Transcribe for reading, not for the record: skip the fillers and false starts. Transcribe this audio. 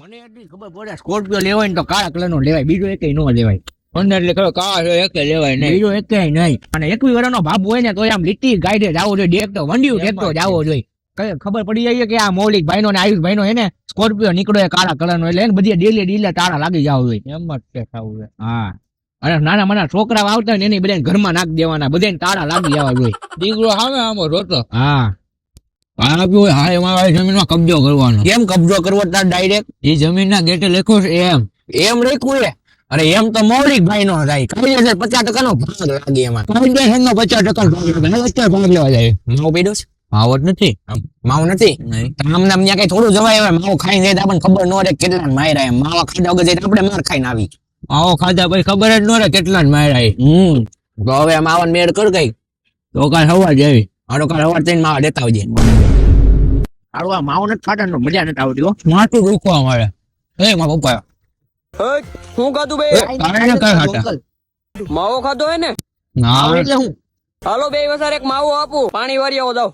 મને એટલી ખબર પડે સ્કોર્પિયો લેવાય ને તો કાળા કલર નો લેવાય, બીજો એકેય નો લેવાય. અંદર એટલે ખરો કાળો એકે લેવાય નહીં. બીજો એકેય નહીં. અને 21 વર્ષનો બાબુ હોય ને તો આમ લીટી ગાઈડે જાવો જોઈએ, દેખતો વંડિયું દેખતો જાવો જોઈએ. ખબર પડી જાય કે આ મૌલિક ભાઈ નો ને આયુષ ભાઈ નો હે ને સ્કોર્પિયો નીકળ્યો કાળા કલર નો, એટલે બધી ડેલી તાળા લાગી જાવ જોઈએ. એમ જ છે થવું છે. હા, અને નાના નાના છોકરા આવતા હોય ને એની બધા ઘરમાં નાખ દેવાના, બધાને તાળા લાગી જવા જોઈએ. દીકરો સામે આમો રોતો. હા, હા એમાં જમીનમાં કબજો કરવાનો. કેમ કબજો કરવો તાર ડાયરેક્ટ? એ જમીન ના ગેટે લખ્યું છે એમ. એમ રાખ્યું છે? અરે એમ તો મૌલિક ભાઈ નો થાય. કાયદેસર 50% નો ભાગ લાગે એમાં. કાયદેસર નો 50% ભાગ લેવા જાય. માવો પીડો છે? માવો જ નથી. માવો નથી? નહીં. આમ નામ ત્યાં કઈ થોડું જવાય હવે. માવો ખાઈને જાય તો આપણને ખબર ન રહે કેટલા માર્યા એમ. માવા ખાધા વગર જાય તો આપણે માર ખાઈને આવી. માવો ખાધા પછી ખબર જ ન રહે કેટલા જ માર્યા. તો હવે માવાનો મેળ કર કઈ. તો કાલ હવા જેવી. હાલો કાલ સવાર થઈને માવા દેતા આવજે. હારું આ માવો નથી ખાતા તો મજા નથી આવતી હો. માથું દુખવા મળે. એ મારા પપ્પા શું ખાધું બે? કાંઈ ને કાંઈ ખાતા. માવો ખાધો હે ને? ના એટલે હું હાલો બે વસાર એક માવો આપું, પાણી વાળી આવો જાવ.